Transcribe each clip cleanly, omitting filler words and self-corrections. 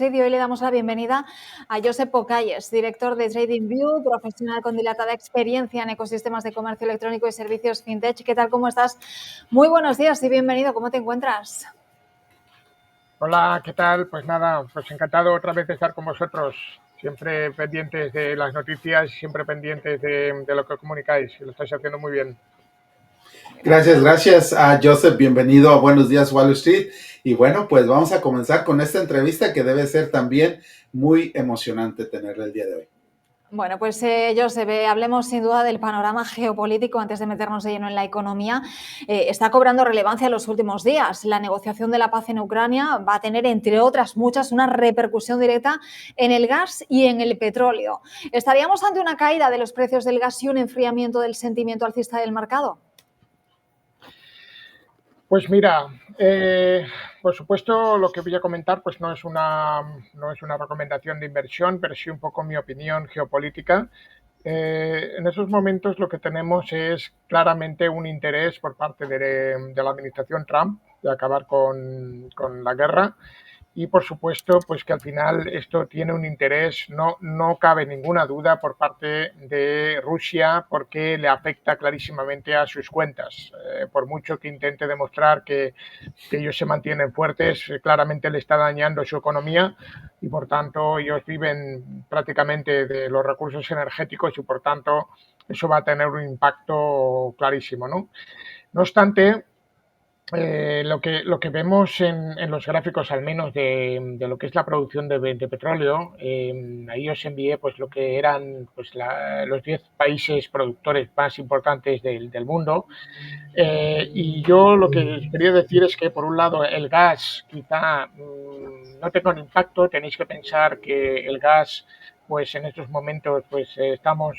Y hoy le damos la bienvenida a Josep Pocalles, director de TradingView, profesional con dilatada experiencia en ecosistemas de comercio electrónico y servicios fintech. ¿Qué tal? ¿Cómo estás? Muy buenos días y bienvenido. ¿Cómo te encuentras? Hola, ¿qué tal? Pues nada, pues encantado otra vez de estar con vosotros. Siempre pendientes de las noticias, siempre pendientes de lo que comunicáis. Y lo estáis haciendo muy bien. Gracias a Joseph. Bienvenido a Buenos Días Wall Street. Y bueno, pues vamos a comenzar con esta entrevista que debe ser también muy emocionante tenerla el día de hoy. Bueno, pues Josep, hablemos sin duda del panorama geopolítico antes de meternos de lleno en la economía. Está cobrando relevancia en los últimos días. La negociación de la paz en Ucrania va a tener, entre otras muchas, una repercusión directa en el gas y en el petróleo. ¿Estaríamos ante una caída de los precios del gas y un enfriamiento del sentimiento alcista del mercado? Pues mira, por supuesto lo que voy a comentar pues no es una recomendación de inversión, pero sí un poco mi opinión geopolítica. En esos momentos lo que tenemos es claramente un interés por parte de la administración Trump de acabar con la guerra. Y por supuesto, pues que al final esto tiene un interés, no cabe ninguna duda por parte de Rusia, porque le afecta clarísimamente a sus cuentas. Por mucho que intente demostrar que ellos se mantienen fuertes, claramente le está dañando su economía y por tanto ellos viven prácticamente de los recursos energéticos y por tanto eso va a tener un impacto clarísimo, ¿no? No obstante, lo que vemos en los gráficos, al menos de lo que es la producción de petróleo, ahí os envié pues lo que eran pues los 10 países productores más importantes del mundo. Y yo lo que quería decir es que, por un lado, el gas quizá no tenga un impacto. Tenéis que pensar que el gas, pues en estos momentos, pues estamos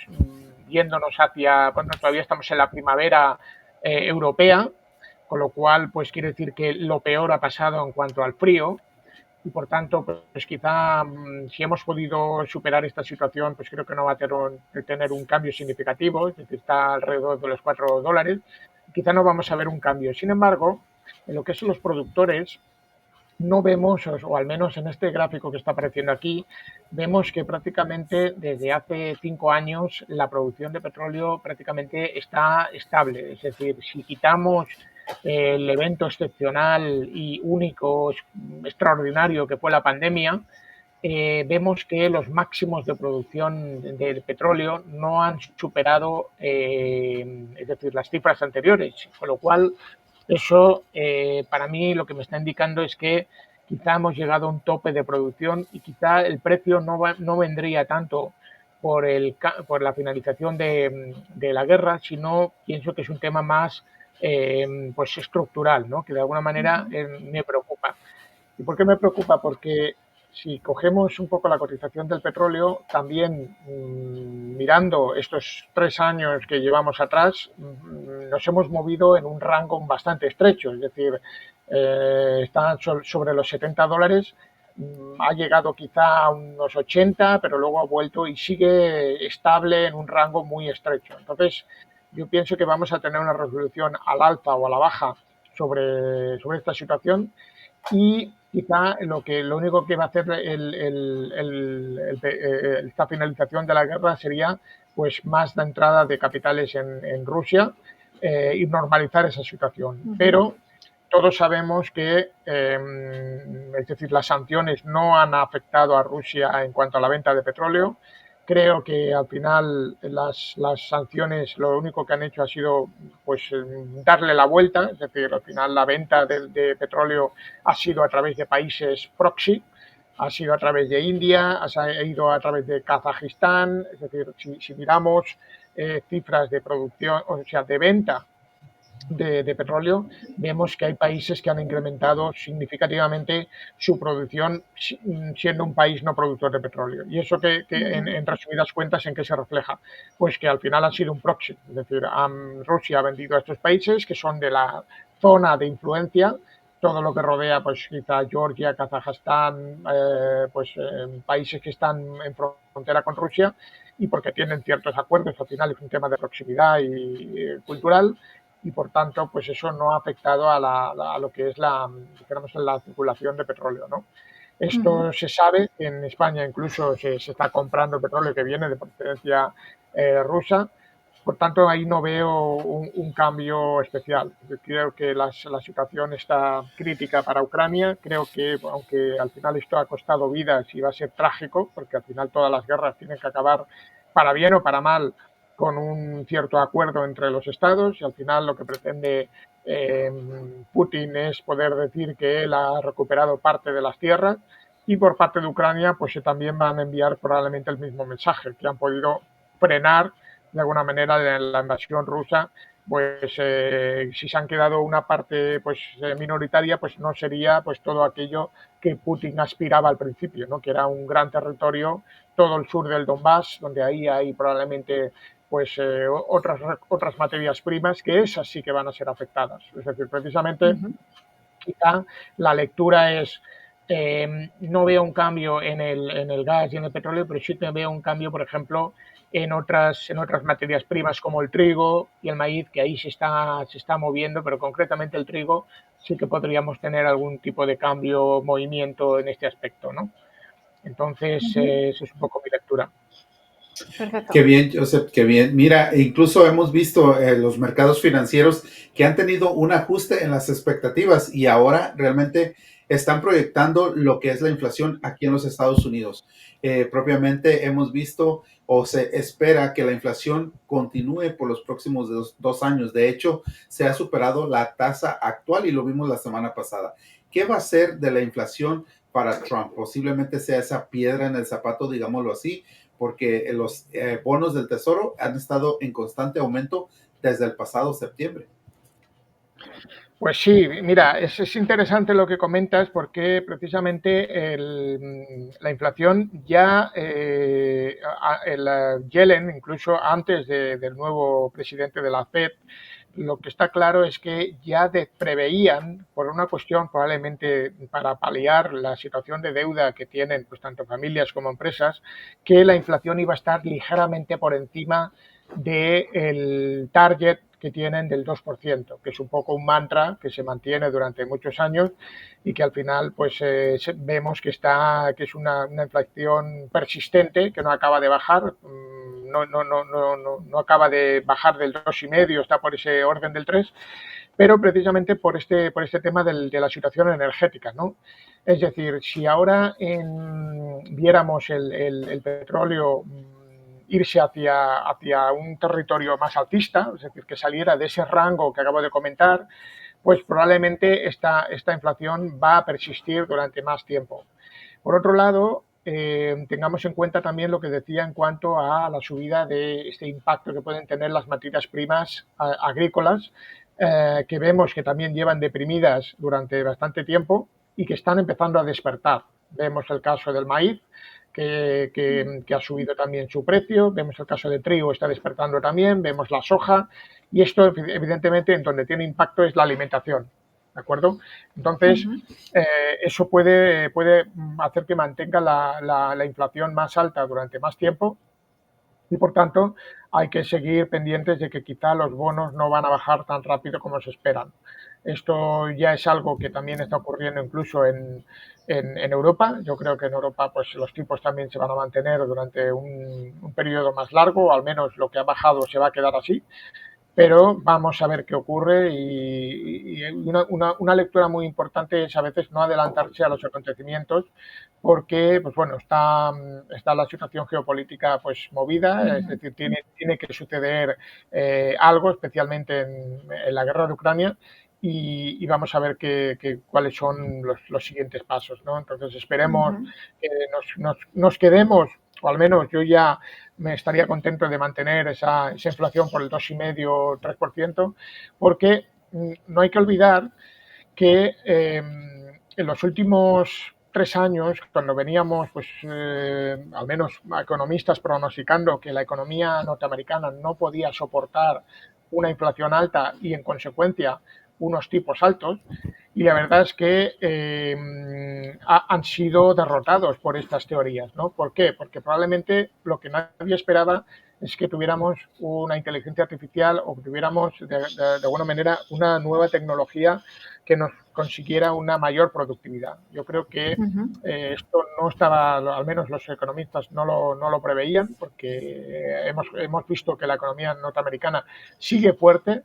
yéndonos hacia, bueno, todavía estamos en la primavera europea, con lo cual, pues quiere decir que lo peor ha pasado en cuanto al frío y por tanto, pues quizá si hemos podido superar esta situación, pues creo que no va a tener un cambio significativo, es decir, está alrededor de los $4. Quizá no vamos a ver un cambio. Sin embargo, en lo que son los productores, no vemos, o al menos en este gráfico que está apareciendo aquí, vemos que prácticamente desde hace 5 años la producción de petróleo prácticamente está estable. Es decir, si quitamos el evento excepcional y único, extraordinario que fue la pandemia, vemos que los máximos de producción del petróleo no han superado, es decir, las cifras anteriores, con lo cual eso, para mí, lo que me está indicando es que quizá hemos llegado a un tope de producción y quizá el precio no vendría tanto por la finalización de la guerra, sino pienso que es un tema más pues estructural, ¿no? Que de alguna manera me preocupa. ¿Y por qué me preocupa? Porque si cogemos un poco la cotización del petróleo, también mirando estos 3 años que llevamos atrás, nos hemos movido en un rango bastante estrecho, es decir, está sobre los $70, ha llegado quizá a unos 80, pero luego ha vuelto y sigue estable en un rango muy estrecho. Entonces, yo pienso que vamos a tener una resolución al alza o a la baja sobre esta situación y quizá lo único que va a hacer esta finalización de la guerra sería pues más la entrada de capitales en Rusia y normalizar esa situación. Pero todos sabemos que, es decir, las sanciones no han afectado a Rusia en cuanto a la venta de petróleo. Creo que al final las sanciones lo único que han hecho ha sido pues darle la vuelta, es decir, al final la venta de petróleo ha sido a través de países proxy, ha sido a través de India, ha ido a través de Kazajistán, es decir, si miramos cifras de producción, o sea, de venta de petróleo, vemos que hay países que han incrementado significativamente su producción siendo un país no productor de petróleo. ¿Y eso que en resumidas cuentas en qué se refleja? Pues que al final ha sido un proxy, es decir, Rusia ha vendido a estos países que son de la zona de influencia, todo lo que rodea, pues quizá Georgia, Kazajstán, países que están en frontera con Rusia y porque tienen ciertos acuerdos, al final es un tema de proximidad y cultural, y por tanto pues eso no ha afectado a lo que es la circulación de petróleo, ¿no? Esto se sabe, que en España incluso se está comprando petróleo que viene de procedencia rusa. Por tanto, ahí no veo un cambio especial. Yo creo que la situación está crítica para Ucrania. Creo que, aunque al final esto ha costado vidas y va a ser trágico, porque al final todas las guerras tienen que acabar, para bien o para mal, con un cierto acuerdo entre los estados, y al final lo que pretende Putin es poder decir que él ha recuperado parte de las tierras, y por parte de Ucrania pues también van a enviar probablemente el mismo mensaje, que han podido frenar de alguna manera de la invasión rusa. Pues si se han quedado una parte pues minoritaria, pues no sería pues todo aquello que Putin aspiraba al principio, ¿no? Que era un gran territorio, todo el sur del Donbass, donde ahí hay probablemente pues otras materias primas, que esas sí que van a ser afectadas. Es decir, precisamente quizá la lectura es no veo un cambio en el gas y en el petróleo, pero sí que veo un cambio, por ejemplo, en otras materias primas como el trigo y el maíz, que ahí se está moviendo, pero concretamente el trigo sí que podríamos tener algún tipo de cambio, movimiento en este aspecto, ¿no? Entonces, eso es un poco mi lectura. Perfecto. Qué bien, Joseph, qué bien. Mira, incluso hemos visto los mercados financieros que han tenido un ajuste en las expectativas y ahora realmente están proyectando lo que es la inflación aquí en los Estados Unidos. Propiamente hemos visto o se espera que la inflación continúe por los próximos dos años. De hecho, se ha superado la tasa actual y lo vimos la semana pasada. ¿Qué va a ser de la inflación para Trump? Posiblemente sea esa piedra en el zapato, digámoslo así, porque los bonos del Tesoro han estado en constante aumento desde el pasado septiembre. Pues sí, mira, es interesante lo que comentas, porque precisamente la inflación ya, el Yellen, incluso antes del nuevo presidente de la Fed, lo que está claro es que ya preveían, por una cuestión probablemente para paliar la situación de deuda que tienen pues tanto familias como empresas, que la inflación iba a estar ligeramente por encima del target que tienen del 2%, que es un poco un mantra que se mantiene durante muchos años y que al final pues vemos que es una inflación persistente que no acaba de bajar, no acaba de bajar del 2,5, está por ese orden del 3, pero precisamente por este tema de la situación energética, ¿no? Es decir, si ahora viéramos el petróleo irse hacia un territorio más altista, es decir, que saliera de ese rango que acabo de comentar, pues probablemente esta inflación va a persistir durante más tiempo. Por otro lado, tengamos en cuenta también lo que decía en cuanto a la subida de este impacto que pueden tener las materias primas agrícolas, que vemos que también llevan deprimidas durante bastante tiempo y que están empezando a despertar. Vemos el caso del maíz, que ha subido también su precio, vemos el caso de trigo, está despertando también, vemos la soja, y esto evidentemente en donde tiene impacto es la alimentación, ¿de acuerdo? Entonces, eso puede hacer que mantenga la inflación más alta durante más tiempo, y por tanto hay que seguir pendientes de que quizá los bonos no van a bajar tan rápido como se esperan. Esto ya es algo que también está ocurriendo incluso en Europa. Yo creo que en Europa pues los tipos también se van a mantener durante un periodo más largo, o al menos lo que ha bajado se va a quedar así. Pero vamos a ver qué ocurre, y una lectura muy importante es a veces no adelantarse a los acontecimiennos, porque pues bueno, está la situación geopolítica pues movida, es decir, tiene que suceder algo, especialmente en la guerra de Ucrania, y vamos a ver cuáles son los siguientes pasos, ¿no? Entonces esperemos que nos quedemos, o al menos yo ya me estaría contento de mantener esa inflación por el 2,5-3%, porque no hay que olvidar que en los últimos 3 años, cuando veníamos, pues al menos economistas pronosticando que la economía norteamericana no podía soportar una inflación alta y, en consecuencia, unos tipos altos, y la verdad es que han sido derrotados por estas teorías, ¿no? ¿Por qué? Porque probablemente lo que nadie esperaba es que tuviéramos una inteligencia artificial o que tuviéramos de alguna manera una nueva tecnología que nos consiguiera una mayor productividad. Yo creo que esto no estaba, al menos los economistas no lo preveían, porque hemos visto que la economía norteamericana sigue fuerte.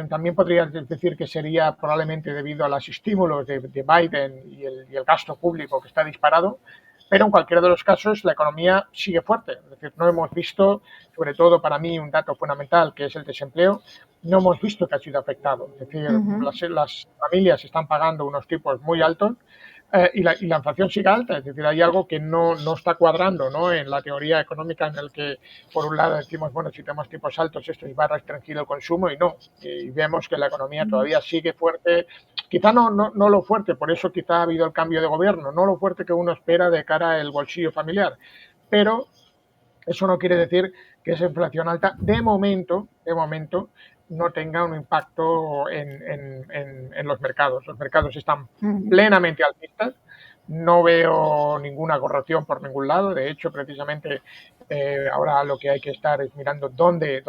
También podrías decir que sería probablemente debido a los estímulos de Biden y el gasto público que está disparado, pero en cualquiera de los casos la economía sigue fuerte. Es decir, no hemos visto, sobre todo para mí, un dato fundamental que es el desempleo, no hemos visto que ha sido afectado. Es decir, las familias están pagando unos tipos muy altos y la inflación sigue alta. Es decir, hay algo que no está cuadrando, ¿no?, en la teoría económica, en el que, por un lado, decimos, bueno, si tenemos tipos altos, esto va a restringir el consumo, y no. Y vemos que la economía todavía sigue fuerte. Quizá no lo fuerte, por eso quizá ha habido el cambio de gobierno, no lo fuerte que uno espera de cara al bolsillo familiar. Pero eso no quiere decir que esa inflación alta, de momento, no tenga un impacto en los mercados. Los mercados están plenamente alcistas. No veo ninguna corrección por ningún lado. De hecho, precisamente ahora lo que hay que estar es mirando dónde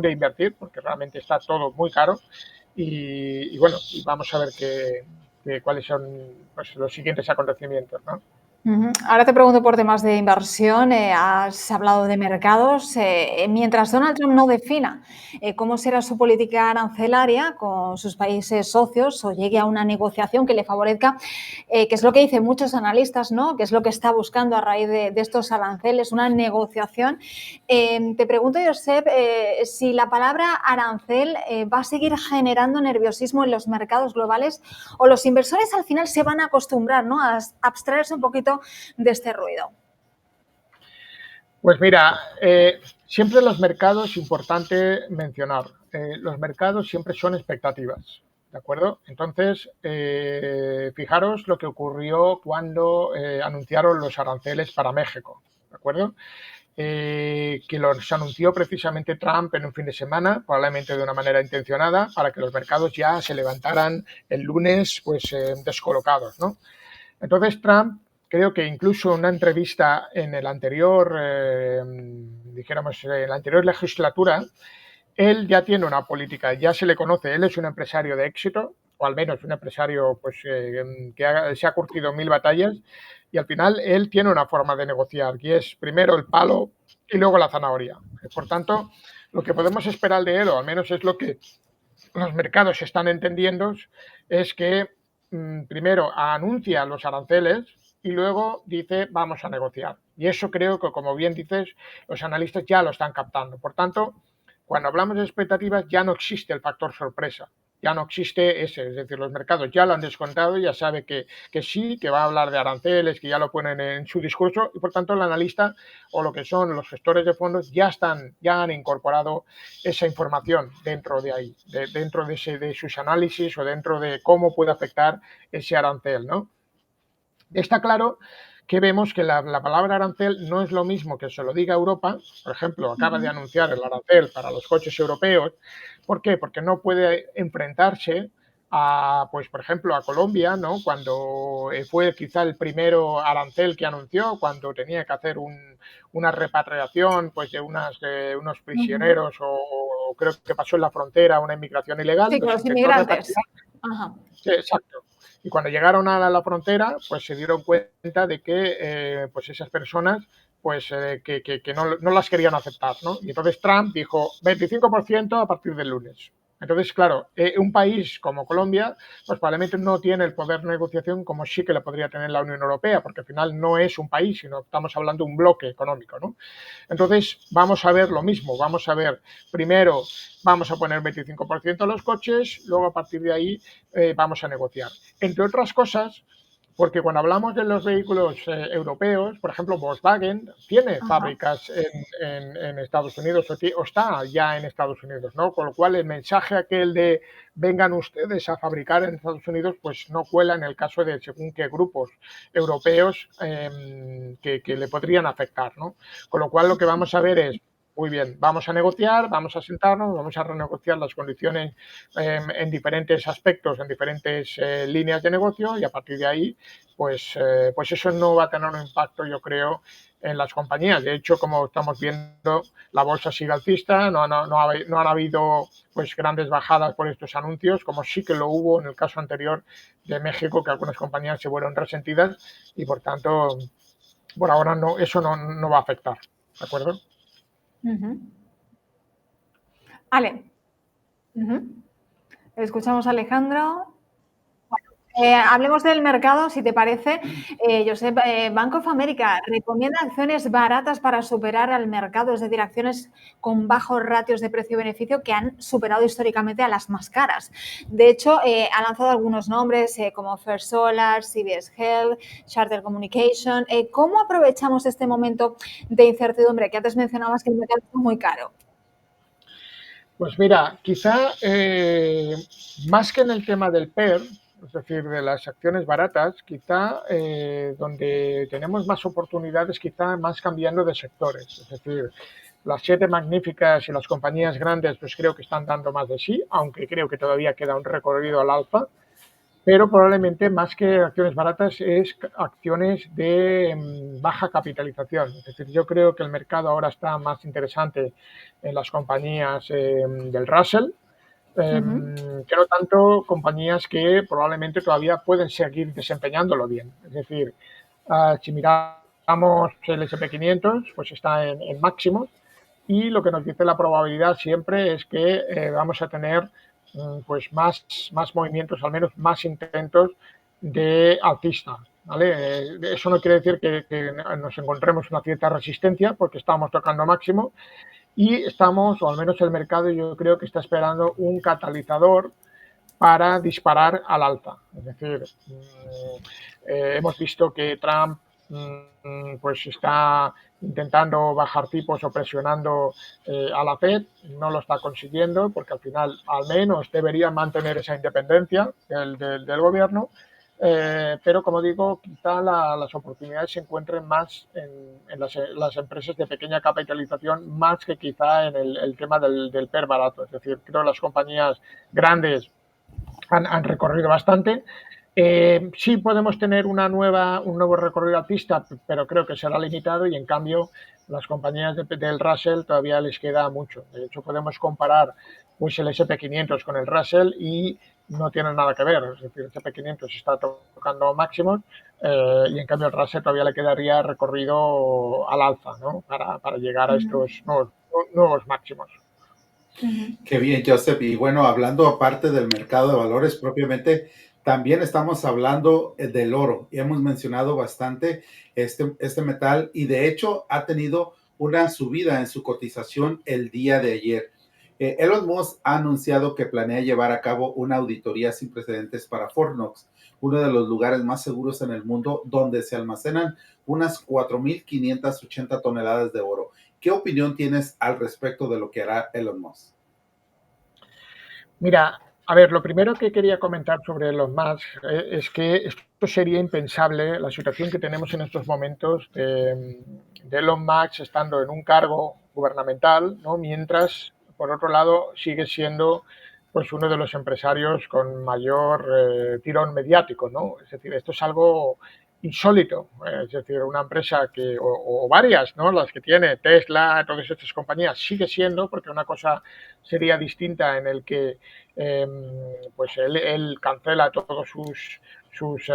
invertir, porque realmente está todo muy caro. Y bueno, vamos a ver cuáles son, pues, los siguientes acontecimientos, ¿no? Ahora te pregunto por temas de inversión. Has hablado de mercados. Mientras Donald Trump no defina cómo será su política arancelaria con sus países socios o llegue a una negociación que le favorezca, que es lo que dicen muchos analistas, ¿no?, que es lo que está buscando a raíz de estos aranceles, una negociación. Te pregunto, Josep, si la palabra arancel va a seguir generando nerviosismo en los mercados globales, o los inversores al final se van a acostumbrar, ¿no?, a abstraerse un poquito de este ruido. Pues mira, siempre en los mercados es importante mencionar, los mercados siempre son expectativas, ¿de acuerdo? Entonces, fijaros lo que ocurrió cuando anunciaron los aranceles para México, ¿de acuerdo? Que los anunció precisamente Trump en un fin de semana, probablemente de una manera intencionada, para que los mercados ya se levantaran el lunes, pues descolocados, ¿no? Entonces Trump, creo que incluso en una entrevista en el anterior, en la anterior legislatura, él ya tiene una política, ya se le conoce, él es un empresario de éxito, o al menos un empresario, pues, que se ha curtido 1000 batallas, y al final él tiene una forma de negociar, y es primero el palo y luego la zanahoria. Por tanto, lo que podemos esperar de él, o al menos es lo que los mercados están entendiendo, es que primero anuncia los aranceles y luego dice vamos a negociar. Y eso creo que, como bien dices, los analistas ya lo están captando. Por tanto, cuando hablamos de expectativas ya no existe el factor sorpresa, ya no existe ese, es decir, los mercados ya lo han descontado, ya sabe que sí, que va a hablar de aranceles, que ya lo ponen en su discurso, y por tanto el analista o lo que son los gestores de fondos ya han incorporado esa información dentro de ahí, dentro de sus análisis o dentro de cómo puede afectar ese arancel, ¿no? Está claro que vemos que la palabra arancel no es lo mismo que se lo diga Europa. Por ejemplo, acaba de anunciar el arancel para los coches europeos. ¿Por qué? Porque no puede enfrentarse a, pues, por ejemplo, a Colombia, ¿no?, cuando fue quizá el primero arancel que anunció, cuando tenía que hacer una repatriación, pues, de unos prisioneros, o creo que pasó en la frontera una inmigración ilegal. Sí, con los intentó inmigrantes. repatriar. Ajá. Sí, exacto. Y cuando llegaron a la frontera, pues se dieron cuenta de que pues esas personas, pues que no las querían aceptar, ¿no? Y entonces Trump dijo 25% a partir del lunes. Entonces, claro, un país como Colombia, pues probablemente no tiene el poder de negociación como sí que lo podría tener la Unión Europea, porque al final no es un país, sino estamos hablando de un bloque económico, ¿no? Entonces, vamos a ver lo mismo, vamos a ver, primero vamos a poner 25% a los coches, luego a partir de ahí vamos a negociar. Entre otras cosas, porque cuando hablamos de los vehículos europeos, por ejemplo, Volkswagen tiene fábricas en Estados Unidos o está ya en Estados Unidos, ¿no? Con lo cual el mensaje aquel de vengan ustedes a fabricar en Estados Unidos, pues no cuela en el caso de según qué grupos europeos que le podrían afectar, ¿no? Con lo cual lo que vamos a ver es muy bien, vamos a negociar, vamos a sentarnos, vamos a renegociar las condiciones en diferentes aspectos, en diferentes líneas de negocio y a partir de ahí, pues eso no va a tener un impacto, yo creo, en las compañías. De hecho, como estamos viendo, la bolsa sigue alcista, no han habido pues grandes bajadas por estos anuncios, como sí que lo hubo en el caso anterior de México, que algunas compañías se fueron resentidas y por tanto, por ahora eso no va a afectar, ¿de acuerdo? Ale. Escuchamos a Alejandro. Hablemos del mercado, si te parece. Josep, Bank of America recomienda acciones baratas para superar al mercado, es decir, acciones con bajos ratios de precio-beneficio que han superado históricamente a las más caras. De hecho, ha lanzado algunos nombres como First Solar, CVS Health, Charter Communication. ¿Cómo aprovechamos este momento de incertidumbre que antes mencionabas que el mercado está muy caro? Pues mira, quizá más que en el tema del PER, es decir, de las acciones baratas, quizá donde tenemos más oportunidades, quizá más cambiando de sectores. Es decir, las 7 magníficas y las compañías grandes, pues creo que están dando más de sí, aunque creo que todavía queda un recorrido al alza. Pero probablemente más que acciones baratas es acciones de baja capitalización. Es decir, yo creo que el mercado ahora está más interesante en las compañías del Russell, que no tanto compañías que probablemente todavía pueden seguir desempeñándolo bien. Es decir, si miramos el S&P 500, pues está en máximos y lo que nos dice la probabilidad siempre es que vamos a tener pues más movimientos, al menos más intentos de alcista. ¿Vale? Eso no quiere decir que nos encontremos una cierta resistencia porque estamos tocando máximo y estamos, o al menos el mercado yo creo que está esperando un catalizador para disparar al alza. Es decir, hemos visto que Trump pues está intentando bajar tipos o presionando a la Fed, no lo está consiguiendo porque al final al menos debería mantener esa independencia del gobierno, pero como digo, quizá las oportunidades se encuentren más en las empresas de pequeña capitalización más que quizá en el tema del PER barato. Es decir, creo que las compañías grandes han recorrido bastante. Sí podemos tener un nuevo recorrido alcista, pero creo que será limitado y en cambio las compañías del Russell todavía les queda mucho. De hecho, podemos comparar pues, el S&P 500 con el Russell y no tienen nada que ver. Es decir, el S&P 500 está tocando máximos y en cambio el Russell todavía le quedaría recorrido al alza, ¿no? Para llegar a estos nuevos máximos. Qué bien, Joseph. Y bueno, hablando aparte del mercado de valores propiamente, también estamos hablando del oro. Y hemos mencionado bastante este metal y de hecho ha tenido una subida en su cotización el día de ayer. Elon Musk ha anunciado que planea llevar a cabo una auditoría sin precedentes para Fort Knox, uno de los lugares más seguros en el mundo donde se almacenan unas 4.580 toneladas de oro. ¿Qué opinión tienes al respecto de lo que hará Elon Musk? Mira, a ver, lo primero que quería comentar sobre Elon Musk es que esto sería impensable, la situación que tenemos en estos momentos de Elon Musk estando en un cargo gubernamental, ¿no? Mientras, por otro lado, sigue siendo pues uno de los empresarios con mayor tirón mediático, ¿no? Es decir, esto es algo insólito, es decir, una empresa o varias, ¿no? Las que tiene Tesla, todas estas compañías, sigue siendo, porque una cosa sería distinta en el que pues él cancela todas sus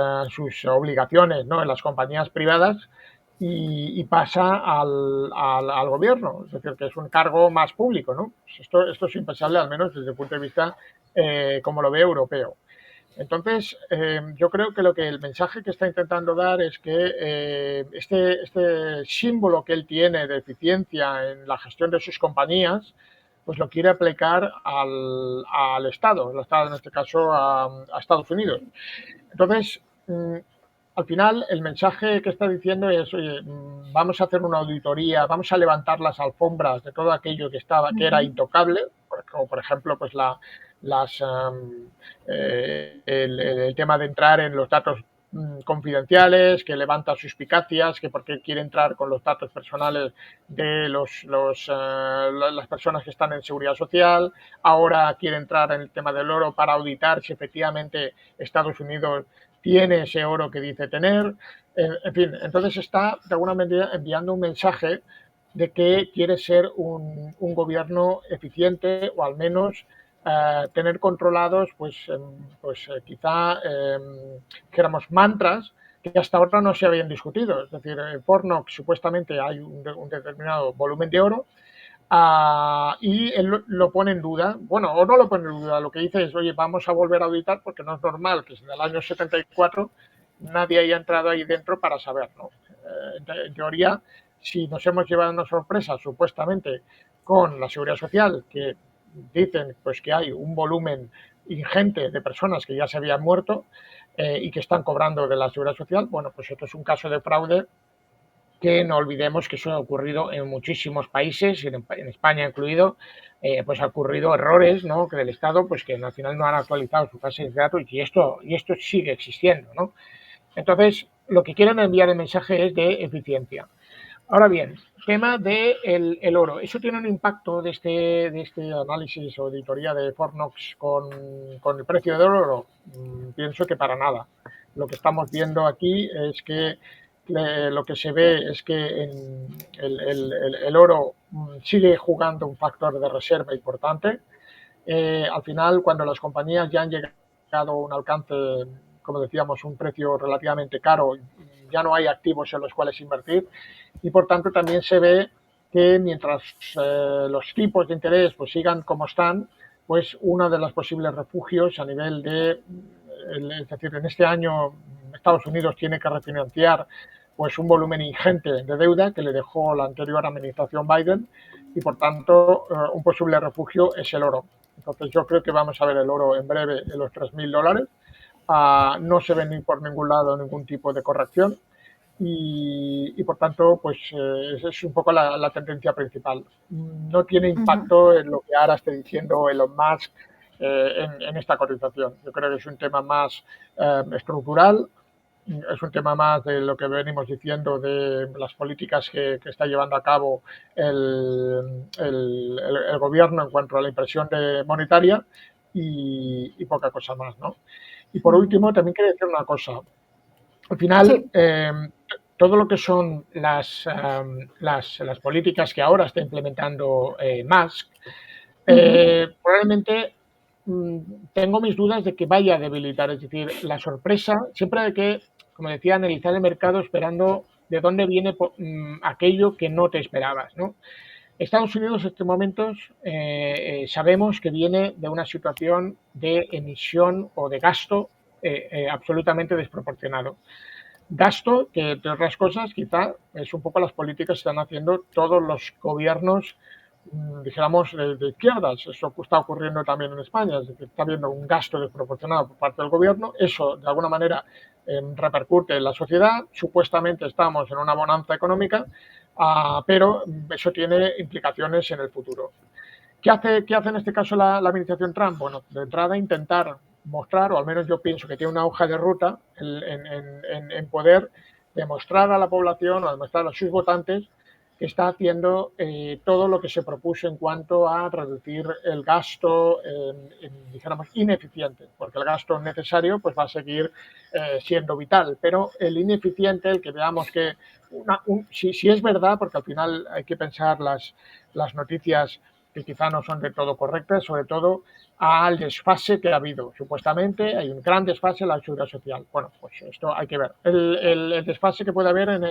obligaciones, ¿no? En las compañías privadas y pasa al gobierno, es decir, que es un cargo más público, ¿no? Esto es impensable, al menos desde el punto de vista como lo ve europeo. Entonces, yo creo que el mensaje que está intentando dar es que este símbolo que él tiene de eficiencia en la gestión de sus compañías, pues lo quiere aplicar al Estado, en este caso a Estados Unidos. Entonces, al final, el mensaje que está diciendo es, oye, vamos a hacer una auditoría, vamos a levantar las alfombras de todo aquello que era intocable, como por ejemplo, pues el tema de entrar en los datos confidenciales, que levanta suspicacias, que porque quiere entrar con los datos personales de las personas que están en seguridad social, ahora quiere entrar en el tema del oro para auditar si efectivamente Estados Unidos tiene ese oro que dice tener, en fin, entonces está de alguna manera enviando un mensaje de que quiere ser un gobierno eficiente o al menos tener controlados, quizá, dijéramos, mantras que hasta ahora no se habían discutido. Es decir, en Fornox supuestamente hay un determinado volumen de oro y él lo pone en duda. Bueno, o no lo pone en duda, lo que dice es, oye, vamos a volver a auditar porque no es normal que desde el año 74 nadie haya entrado ahí dentro para saberlo. En teoría, si nos hemos llevado una sorpresa supuestamente con la Seguridad Social, que dicen pues que hay un volumen ingente de personas que ya se habían muerto y que están cobrando de la Seguridad Social, bueno, pues esto es un caso de fraude que no olvidemos que eso ha ocurrido en muchísimos países, en España incluido, pues ha ocurrido errores, ¿no?, que del Estado, pues que al final no han actualizado sus bases de datos y esto sigue existiendo, ¿no? Entonces, lo que quieren enviar el mensaje es de eficiencia. Ahora bien, tema del el oro. ¿Eso tiene un impacto de este análisis o auditoría de Fornox con el precio del oro? Pienso que para nada. Lo que estamos viendo aquí es que lo que se ve es que el oro sigue jugando un factor de reserva importante. Al final, cuando las compañías ya han llegado a un alcance, como decíamos, un precio relativamente caro, ya no hay activos en los cuales invertir y por tanto también se ve que mientras los tipos de interés pues sigan como están, pues uno de los posibles refugios a nivel de, es decir, en este año Estados Unidos tiene que refinanciar pues un volumen ingente de deuda que le dejó la anterior administración Biden y por tanto un posible refugio es el oro. Entonces yo creo que vamos a ver el oro en breve en los $3.000. No se ve ni por ningún lado ningún tipo de corrección y por tanto pues es un poco la tendencia principal. No tiene impacto en lo que ahora esté diciendo Elon Musk en esta cotización. Yo creo que es un tema más estructural, es un tema más de lo que venimos diciendo de las políticas que está llevando a cabo el gobierno en cuanto a la impresión monetaria y poca cosa más, ¿no? Y por último, también quería decir una cosa. Al final, Sí. todo lo que son las políticas que ahora está implementando Musk, probablemente tengo mis dudas de que vaya a debilitar. Es decir, la sorpresa, siempre hay que, como decía, analizar el mercado esperando de dónde viene aquello que no te esperabas, ¿no? Estados Unidos en estos momentos sabemos que viene de una situación de emisión o de gasto absolutamente desproporcionado. Gasto que, entre otras cosas, quizá es un poco las políticas que están haciendo todos los gobiernos, dijéramos, de izquierdas. Eso está ocurriendo también en España, es decir, está habiendo un gasto desproporcionado por parte del gobierno. Eso, de alguna manera, repercute en la sociedad. Supuestamente estamos en una bonanza económica, pero eso tiene implicaciones en el futuro. ¿Qué hace en este caso la administración Trump? Bueno, de entrada intentar mostrar, o al menos yo pienso que tiene una hoja de ruta en poder demostrar a la población o demostrar a sus votantes que está haciendo todo lo que se propuso en cuanto a reducir el gasto, dijéramos, ineficiente, porque el gasto necesario pues va a seguir siendo vital, pero el ineficiente, el que veamos que si es verdad, porque al final hay que pensar las noticias que quizá no son de todo correctas, sobre todo al desfase que ha habido. Supuestamente hay un gran desfase en la seguridad social. Bueno, pues esto hay que ver. El desfase que puede haber en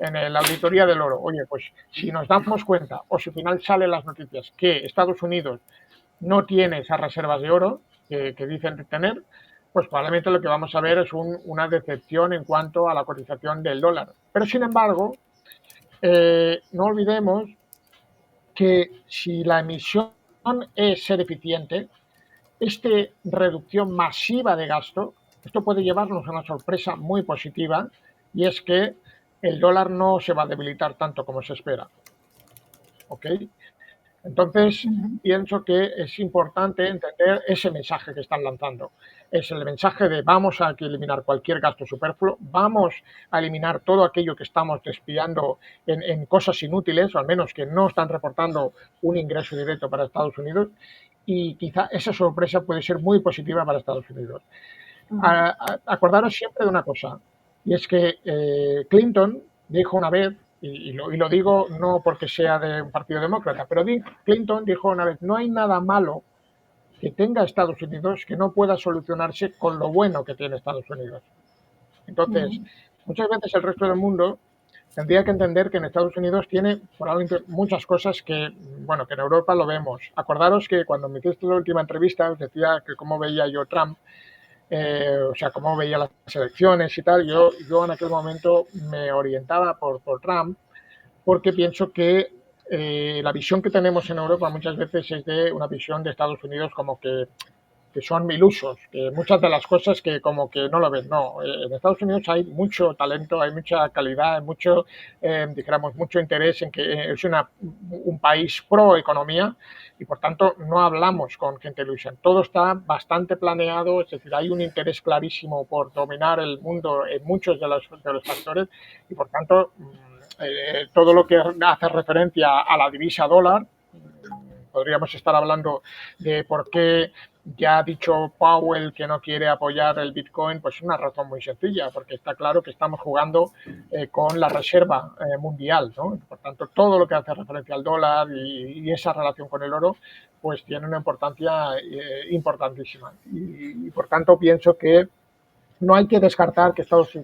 la auditoría del oro. Oye, pues si nos damos cuenta o si al final salen las noticias que Estados Unidos no tiene esas reservas de oro que dicen tener, pues probablemente lo que vamos a ver es una decepción en cuanto a la cotización del dólar. Pero sin embargo, no olvidemos que si la emisión es ser eficiente, esta reducción masiva de gasto, esto puede llevarnos a una sorpresa muy positiva y es que el dólar no se va a debilitar tanto como se espera. ¿Ok? Entonces, pienso que es importante entender ese mensaje que están lanzando. Es el mensaje de vamos a eliminar cualquier gasto superfluo, vamos a eliminar todo aquello que estamos despiando en cosas inútiles, o al menos que no están reportando un ingreso directo para Estados Unidos, y quizá esa sorpresa puede ser muy positiva para Estados Unidos. Acordaros siempre de una cosa, y es que Clinton dijo una vez, y lo digo no porque sea de un partido demócrata, pero Clinton dijo una vez, no hay nada malo que tenga Estados Unidos que no pueda solucionarse con lo bueno que tiene Estados Unidos. Entonces, muchas veces el resto del mundo tendría que entender que en Estados Unidos tiene probablemente muchas cosas que, bueno, que en Europa lo vemos. Acordaros que cuando me hiciste la última entrevista os decía que cómo veía yo Trump, o sea, cómo veía las elecciones y tal. Yo en aquel momento me orientaba por Trump, porque pienso que la visión que tenemos en Europa muchas veces es de una visión de Estados Unidos como que son ilusos, que muchas de las cosas que como que no lo ven. No, en Estados Unidos hay mucho talento, hay mucha calidad, hay mucho, dijéramos, mucho interés en que es un país pro economía, y por tanto no hablamos con gente ilusa. Todo está bastante planeado, es decir, hay un interés clarísimo por dominar el mundo en muchos de los factores, y por tanto todo lo que hace referencia a la divisa dólar, podríamos estar hablando de por qué ya ha dicho Powell que no quiere apoyar el Bitcoin. Pues es una razón muy sencilla, porque está claro que estamos jugando con la reserva mundial, ¿no? Por tanto, todo lo que hace referencia al dólar y esa relación con el oro, pues tiene una importancia importantísima. Y por tanto pienso que no hay que descartar que Estados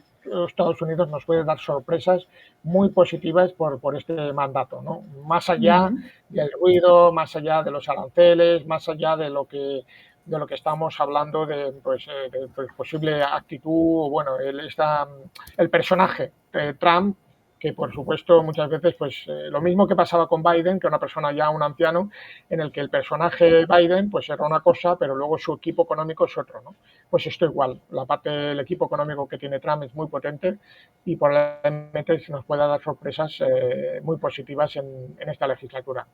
Unidos nos puede dar sorpresas muy positivas por este mandato, ¿no? Más allá del ruido, más allá de los aranceles, más allá de lo que estamos hablando de posible actitud, bueno, el personaje de Trump, que por supuesto muchas veces lo mismo que pasaba con Biden, que una persona ya un anciano, en el que el personaje Biden pues era una cosa, pero luego su equipo económico es otro, ¿no? Pues esto igual, la parte del equipo económico que tiene Trump es muy potente, y probablemente nos pueda dar sorpresas muy positivas en esta legislatura.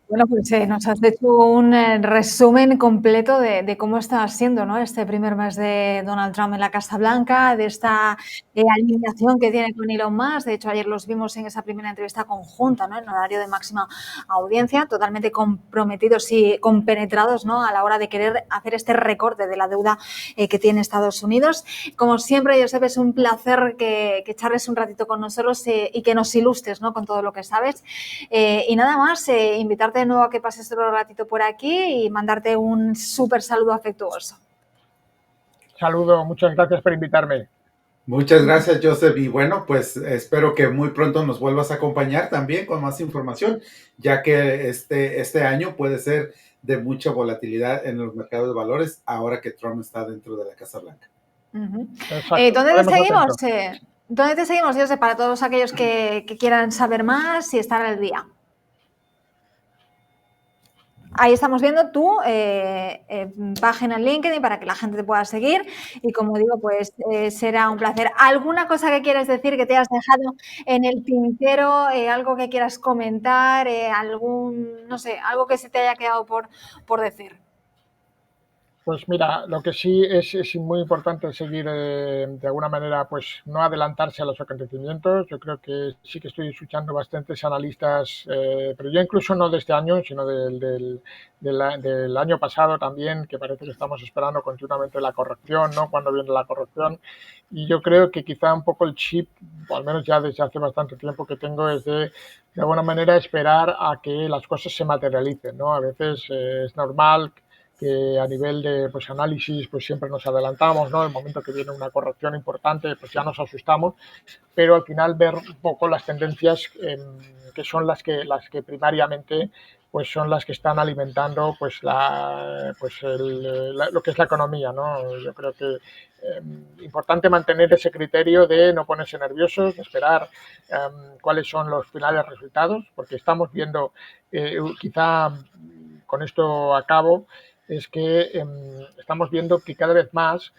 Bueno, pues nos has hecho un resumen completo de cómo está siendo, ¿no?, este primer mes de Donald Trump en la Casa Blanca, de esta alineación que tiene con Elon Musk. De hecho, ayer los vimos en esa primera entrevista conjunta, ¿no?, en horario de máxima audiencia, totalmente comprometidos y compenetrados, ¿no?, a la hora de querer hacer este recorte de la deuda que tiene Estados Unidos. Como siempre, Josep, es un placer que charles un ratito con nosotros y que nos ilustres, ¿no?, con todo lo que sabes. Y nada más, invitarte de nuevo a que pases otro ratito por aquí y mandarte un súper saludo afectuoso. Saludo, muchas gracias por invitarme. Muchas gracias, Joseph. Y bueno, pues espero que muy pronto nos vuelvas a acompañar también con más información, ya que este año puede ser de mucha volatilidad en los mercados de valores ahora que Trump está dentro de la Casa Blanca. ¿Dónde te seguimos, Joseph, para todos aquellos que quieran saber más y estar al día? Ahí estamos viendo tu página en LinkedIn para que la gente te pueda seguir, y como digo, pues será un placer. ¿Alguna cosa que quieras decir, que te has dejado en el tintero, algo que quieras comentar, algo que se te haya quedado por decir? Pues mira, lo que sí es muy importante seguir de alguna manera, pues no adelantarse a los acontecimientos. Yo creo que sí que estoy escuchando bastantes analistas, pero ya incluso no de este año, sino del año pasado también, que parece que estamos esperando continuamente la corrección, ¿no? Cuando viene la corrección. Y yo creo que quizá un poco el chip, o al menos ya desde hace bastante tiempo que tengo, es de alguna manera esperar a que las cosas se materialicen, ¿no? A veces es normal que a nivel de análisis siempre nos adelantamos, ¿no? El momento que viene una corrección importante pues ya nos asustamos, pero al final ver un poco las tendencias que son las que primariamente pues son las que están alimentando lo que es la economía, ¿no? Yo creo que importante mantener ese criterio de no ponerse nerviosos, de esperar cuáles son los finales resultados, porque estamos viendo, quizá con esto acabo, es que estamos viendo que cada vez más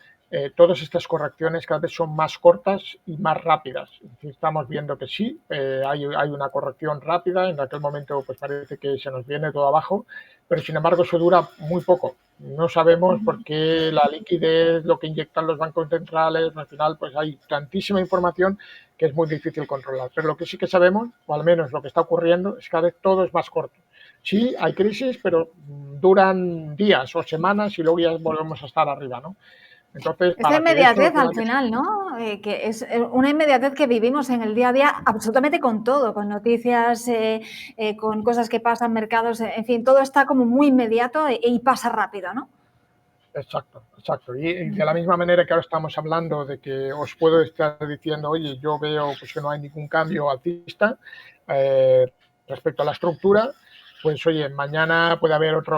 todas estas correcciones cada vez son más cortas y más rápidas. Estamos viendo que sí, hay una corrección rápida, en aquel momento pues parece que se nos viene todo abajo, pero sin embargo eso dura muy poco. No sabemos por qué la liquidez, lo que inyectan los bancos centrales, al final pues hay tantísima información que es muy difícil controlar. Pero lo que sí que sabemos, o al menos lo que está ocurriendo, es que cada vez todo es más corto. Sí, hay crisis, pero duran días o semanas y luego ya volvemos a estar arriba, ¿no? Entonces, Esta inmediatez al final, ¿no? Que es una inmediatez que vivimos en el día a día absolutamente con todo, con noticias, con cosas que pasan, mercados, en fin, todo está como muy inmediato y pasa rápido, ¿no? Exacto, exacto. Y de la misma manera que ahora estamos hablando de que os puedo estar diciendo, oye, yo veo pues, que no hay ningún cambio alcista respecto a la estructura, pues oye, mañana puede haber otra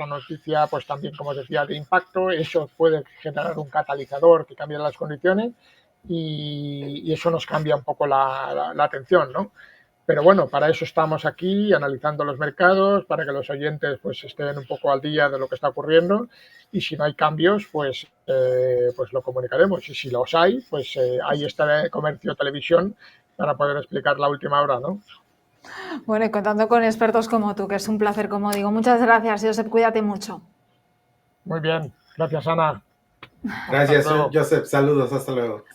noticia, pues también, como decía, de impacto. Eso puede generar un catalizador que cambie las condiciones y eso nos cambia un poco la atención, ¿no? Pero bueno, para eso estamos aquí analizando los mercados, para que los oyentes pues estén un poco al día de lo que está ocurriendo y si no hay cambios, pues lo comunicaremos. Y si los hay, pues ahí está Comercio Televisión para poder explicar la última hora, ¿no? Bueno, y contando con expertos como tú, que es un placer, como digo. Muchas gracias, Josep, cuídate mucho. Muy bien, gracias Ana. Gracias, Josep, saludos, hasta luego.